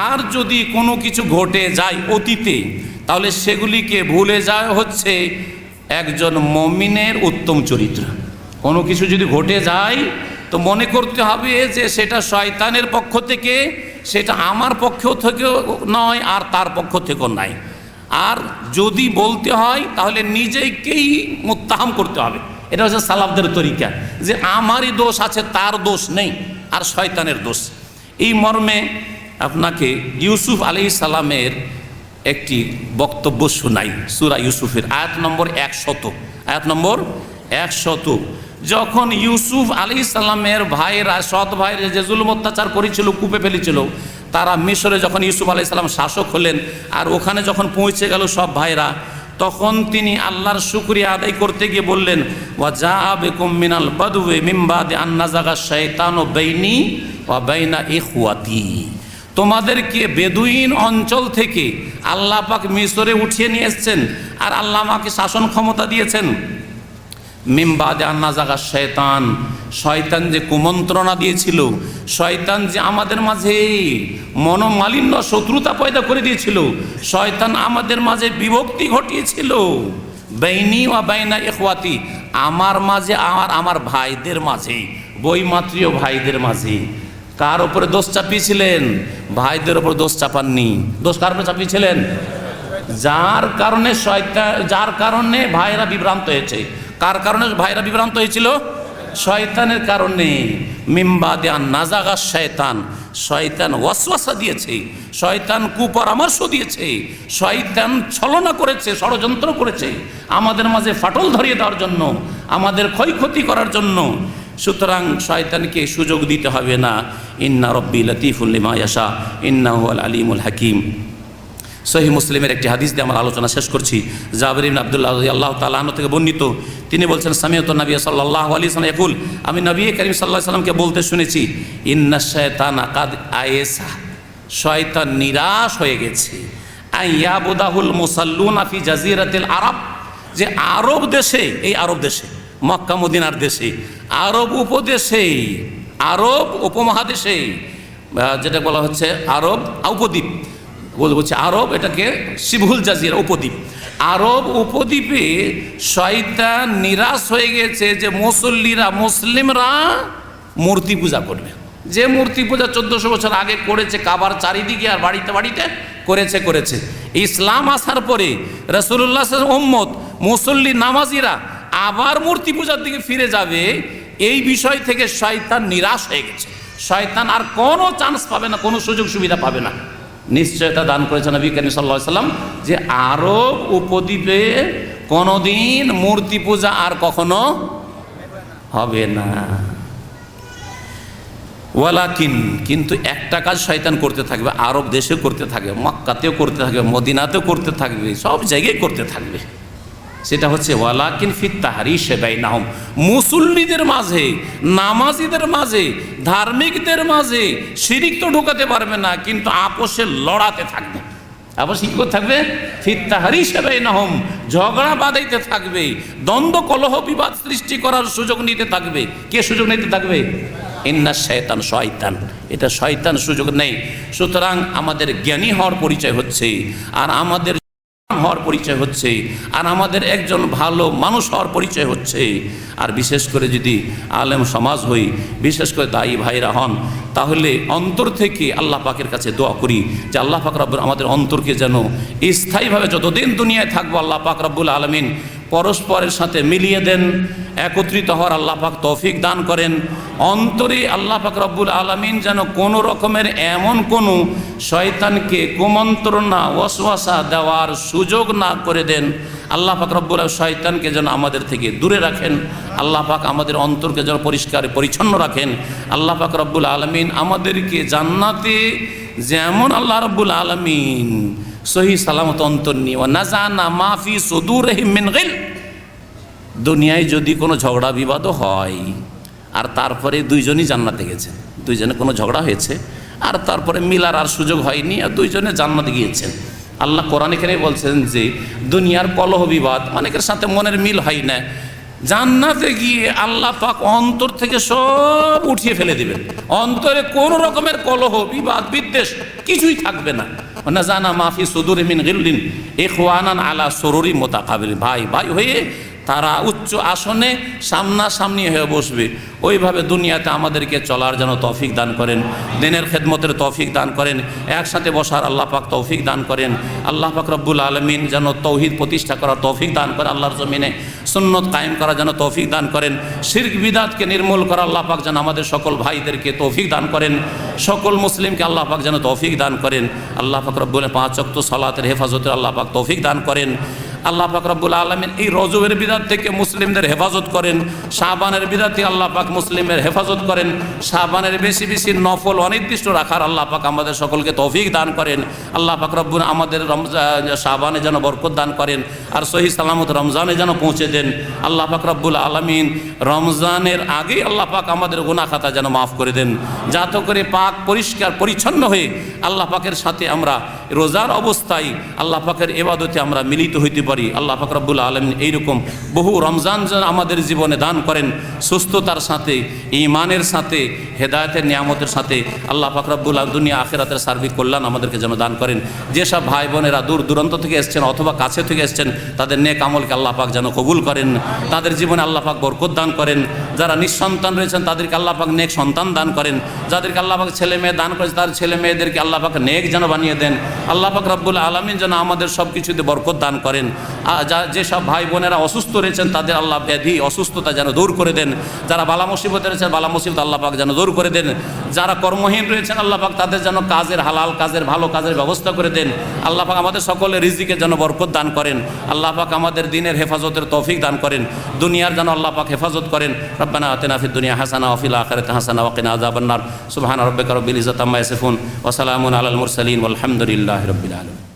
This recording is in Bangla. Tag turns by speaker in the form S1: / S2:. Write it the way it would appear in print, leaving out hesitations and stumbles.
S1: আর যদি কোনো কিছু ঘটে যায় অতীতে, তাহলে সেগুলিকে ভুলে যায় হচ্ছে একজন মুমিনের উত্তম চরিত্র। কোনো কিছু যদি ঘটে যায় তো মনে করতে হবে যে সেটা শয়তানের পক্ষ থেকে, সেটা আমার পক্ষ থেকেও নয় আর তার পক্ষ থেকেও নয়। আর যদি বলতে হয় তাহলে নিজেকেই মুত্তাহাম করতে হবে। এটা হচ্ছে সালাফদের তরিকা, যে আমারই দোষ আছে, তার দোষ নেই, আর শয়তানের দোষ। এই মর্মে আপনাকে ইউসুফ আলাইহিস সালামের একটি বক্তব্য শোনাই। সূরা ইউসুফের আয়াত নম্বর 100, আয়াত নম্বর 100। যখন ইউসুফ আলাইহিস সালামের ভাইরা, সৎ ভাইরা যে জুলুম অত্যাচার করেছিল, কূপে ফেলেছিল, তারা মিশরে যখন ইউসুফ আলাইহিস সালাম শাসক হলেন, আর ওখানে যখন পৌঁছে গেল সব ভাইরা, তখন তিনি আল্লাহর শুকরিয়া আদায় করতে গিয়ে বললেন, ওয়া জাআ বিকুম মিনাল বাদওয়ি মিন বাদি আন নাযাগা শাইতানু বাইনি ওয়া বাইনা ইখওয়াতি। তোমাদেরকে বেদুইন অঞ্চল থেকে আল্লাহ পাক মিশরে উঠিয়ে নিয়ে এসেছেন, আর আল্লাহ আমাকে শাসন ক্ষমতা দিয়েছেন। মিন বাদি আন নাযাগা শাইতান, শয়তান যে কুমন্ত্রণা দিয়েছিল, শয়তান যে আমাদের মাঝে মনোমালিন্য, শত্রুতা পয়দা করে দিয়েছিল, শয়তান আমাদের মাঝে বিভক্তি ঘটিয়েছিল। বাইনি ওয়া বাইনা ইখওয়াতি, আমার মাঝে আর আমার ভাইদের মাঝে, বৈমাত্রীয় ভাইদের মাঝে। কার উপরে দোষ চাপিয়েছিলেন? ভাইদের উপর দোষ চাপাননি। দোষ কার উপরে চাপিয়েছিলেন? যার কারণে শয়তান, যার কারণে ভাইরা বিভ্রান্ত হয়েছে। কার কারণে ভাইরা বিভ্রান্ত হয়েছিল? শয়তানের কারণে। মিন বাদি আন নাযাগা শাইতান, শয়তান ওয়াসওয়াসা দিয়েছে, শয়তান কুপরামর্শ দিয়েছে, শয়তান ছলনা করেছে, ষড়যন্ত্র করেছে আমাদের মাঝে ফাটল ধরিয়ে দেওয়ার জন্য, আমাদের ক্ষয়ক্ষতি করার জন্য। সুতরাং শয়তানকে সুযোগ দিতে হবে না। ইন্না রব্বি লতীফুল লিমা ইয়াশা ইন্নাহু আল আলিমুল হাকিম। সহিহ মুসলিমের একটি হাদিস দিয়ে আমার আলোচনা শেষ করছি। জাবির ইবনে আব্দুল্লাহ রাদিয়াল্লাহু তাআলা আনহু থেকে বর্ণিত, তিনি বলছেন, সামিআতু নবী সাল্লাল্লাহু আলাইহি ওয়াসাল্লাম ইয়াকুল, আমি নবী করিম সাল্লাল্লাহু আলাইহি ওয়াসাল্লামকে বলতে শুনেছি, ইন্নাশ শায়তানা কাদ আয়েসা, শয়তান নিরাশ হয়ে গেছে, আইয়াবুদাহুল মুসাল্লুনা ফি জাজিরাতিল আরব, যে আরব দেশে, এই আরব দেশে, মক্কা মদিনার দেশে, আরব উপদেশে, আরব উপমহাদেশে, যেটা বলা হচ্ছে আরব উপদ্বীপ বলছে, আরব এটাকে শিবহুল জাজিরা উপদ্বীপ, আরব উপদ্বীপে শয়তান নিরাশ হয়ে গেছে যে মুসল্লিরা, মুসলিমরা মূর্তি পূজা করবে। যে মূর্তি পূজা 1400 বছর আগে করেছে কাবার চারিদিকে আর বাড়িতে বাড়িতে করেছে। ইসলাম আসার পরে রাসূলুল্লাহ সাল্লাল্লাহু আলাইহি ওয়াসাল্লাম উম্মত, মুসল্লি, নামাজিরা আবার মূর্তি পূজার দিকে ফিরে যাবে। এই বিষয় থেকে শয়তান নিরাশ হয়ে গেছে। শয়তান আর কোনো চান্স পাবে না, কোনো সুযোগ সুবিধা পাবে না। নিশ্চয়তা দান করেছেন নবী করিম সাল্লাল্লাহু আলাইহি ওয়াসাল্লাম যে আরব উপদ্বীপে কোনোদিন মূর্তি পূজা আর কখনো হবে না। ওয়ালাকিন, কিন্তু একটা কাজ শয়তান করতে থাকবে, আরব দেশেও করতে থাকবে, মক্কাতেও করতে থাকবে, মদিনাতেও করতে থাকবে, সব জায়গায় করতে থাকবে। সেটা হচ্ছে ওয়ালাকিন ফিত তাহরিশ বাইনাহুম, মুসল্লিদের মাঝে, নামাজিদের মাঝে, ধার্মিকদের মাঝে শিরিক তো ঢোকাতে পারবে না, কিন্তু আপোষে লড়াতে থাকবে। আপোষ কি করতে থাকবে? ফিত তাহরিশ বাইনাহুম, ঝগড়া বাঁধাইতে থাকবে, দ্বন্দ্ব কলহ বিবাদ সৃষ্টি করার সুযোগ নিতে থাকবে। কে সুযোগ নিতে থাকবে? ইন্না শায়তান, শয়তান। এটা শয়তান সুযোগ নেই। সুতরাং আমাদের জ্ঞানী হওয়ার পরিচয় হচ্ছে, আর আমাদের হওয়ার পরিচয় হচ্ছে, আর আমাদের একজন ভালো মানুষ হওয়ার পরিচয় হচ্ছে। আর বিশেষ করে যদি আলেম সমাজ হই, বিশেষ করে দায়ী ভাইরা হন, তাহলে অন্তর থেকে আল্লাহ পাকের কাছে দোয়া করি যে আল্লাহ পাক রব্বুল আমাদের অন্তরকে যেন স্থায়ীভাবে যতদিন দুনিয়ায় থাকবো আল্লাহ পাক রব্বুল আলামিন পরস্পরের সাথে মিলিয়ে দেন, একত্রিত হওয়ার আল্লাহ পাক তৌফিক দান করেন। অন্তরে আল্লাহ পাক রব্বুল আলামিন যেন কোনো রকমের এমন কোনো শয়তানকে কুমন্ত্রণা, ওয়াসওয়াসা দেওয়ার সুযোগ না করে দেন। আল্লাহ পাক রব্বুল শয়তানকে যেন আমাদের থেকে দূরে রাখেন। আল্লাহ পাক আমাদের অন্তরকে যেন পরিষ্কার পরিচ্ছন্ন রাখেন। আল্লাহ পাক রব্বুল আলামিন আমাদেরকে জান্নাতে যেমন আল্লাহ রব্বুল আলামিন সহি সালামত অন্তর নিয়ে নাজানা মাফি সুদুরিহিম মিন গিল, দুনিয়ায় যদি কোনো ঝগড়া বিবাদও হয় আর তারপরে দুইজনই জান্নাতে গেছেন, দুইজনে কোনো ঝগড়া হয়েছে আর তারপরে মিলার আর সুযোগ হয়নি আর দুইজনে জান্নাতে গিয়েছেন। আল্লাহ কোরআন এখানে বলছেন যে দুনিয়ার কলহ বিবাদ, অনেকের সাথে মনের মিল হয় না, জান্নাতে গিয়ে আল্লাহ পাক অন্তর থেকে সব উঠিয়ে ফেলে দিবেন। অন্তরে কোন রকমের কলহ, বিবাদ, বিদ্বেষ কিছুই থাকবে না। নাজানা মাফি সুদুরি মিন গিল্লিন ইখওয়ানান আলা সুরুরি মুতাকাবিল, ভাই ভাই হয়ে তারা উচ্চ আসনে সামনাসামনি হয়ে বসবে। ওইভাবে দুনিয়াতে আমাদেরকে চলার যেন তৌফিক দান করেন, দিনের খেদমতের তৌফিক দান করেন, একসাথে বসার আল্লাহ পাক তৌফিক দান করেন। আল্লাহ পাক রব্বুল আলমিন যেন তৌহিদ প্রতিষ্ঠা করার তৌফিক দান করেন, আল্লাহর জমিনে সুন্নত কায়েম করা যেন তৌফিক দান করেন, শিরক বিদাতকে নির্মূল করা আল্লাহ পাক যেন আমাদের সকল ভাইদেরকে তৌফিক দান করেন, সকল মুসলিমকে আল্লাহ পাক যেন তৌফিক দান করেন। আল্লাহ পাক রব্বুল 5 ওয়াক্ত সালাতের হেফাজতের আল্লাহ পাক তৌফিক দান করেন। আল্লাহ পাক রব্বুল আলামিন এই রজবের বিদাত থেকে মুসলিমদের হেফাজত করেন, শাবানের বিদাত থেকে আল্লাহ পাক মুসলিমের হেফাজত করেন, শাবানের বেশি বেশি নফল অনির্দিষ্ট রাখার আল্লাহ পাক আমাদের সকলকে তৌফিক দান করেন। আল্লাহ পাক রব্বুল আমাদের শাবানে যেন বরকত দান করেন, আর সহি সালামত রমজানে যেন পৌঁছে দেন। আল্লাহ পাক রব্বুল আলামিন রমজানের আগে আল্লাহ পাক আমাদের গুনাহ খাতা যেন মাফ করে দেন, যাতে করে পাক পরিষ্কার পরিচ্ছন্ন হয়ে আল্লাহ পাকের সাথে আমরা রোজার অবস্থায় আল্লাহ পাকের ইবাদতে আমরা মিলিত হইতে পারি। আল্লাহ পাক রব্বুল আলামিন এইরকম বহু রমজান যেন আমাদের জীবনে দান করেন, সুস্থতার সাথে, ঈমানের সাথে, হেদায়েতের নিয়ামতের সাথে। আল্লাহ পাক রব্বুল দুনিয়া আখিরাতের সার্বিক কল্যাণ আমাদেরকে যেন দান করেন। যেসব ভাই বোনেরা দূর দূরান্ত থেকে এসছেন অথবা কাছে থেকে এসছেন, তাদের নেক আমলকে আল্লাহ পাক যেন কবুল করেন, তাদের জীবনে আল্লাহ পাক বরকত দান করেন। যারা নিঃসন্তান রয়েছেন তাদেরকে আল্লাহ পাক নেক সন্তান দান করেন, যাদেরকে আল্লাহ পাক ছেলে মেয়ে দান করেছে তাদের ছেলে মেয়েদেরকে আল্লাহ পাক নেক যেন বানিয়ে দেন। আল্লাহ পাক রব্বুল আলামিন যেন আমাদের সব কিছুতে বরকত দান করেন। যেসব ভাই বোনেরা অসুস্থ রয়েছেন তাদের আল্লাহ ব্যাধি অসুস্থতা যেন দূর করে দেন, যারা বালা মুসিবতে রয়েছেন বালা মুসিবত আল্লাহ পাক যেন দূর করে দেন, যারা কর্মহীন রয়েছেন আল্লাহ পাক তাদের যেন কাজের হালাল কাজের ভালো কাজের ব্যবস্থা করে দেন। আল্লাহ পাক আমাদের সকলের রিজিকে যেন বরকত দান করেন। আল্লাহ পাক আমাদের দিনের হেফাজতের তৌফিক দান করেন, দুনিয়ার যেন আল্লাহ পাক হেফাজত করেন। রব্বানা আতিনা ফিদ দুনিয়া হাসানা ওয়া ফিল আখিরাতি হাসানা ওয়া কিনা আযাবান নার। সুবহানা রাব্বিকা রাব্বিল ইজ্জাতি আম্মা ইয়াসিফুন ওয়া সালামুন আলাল মুরসালিন ওয়াল হামদুলিল্লাহি রাব্বিল আলামিন।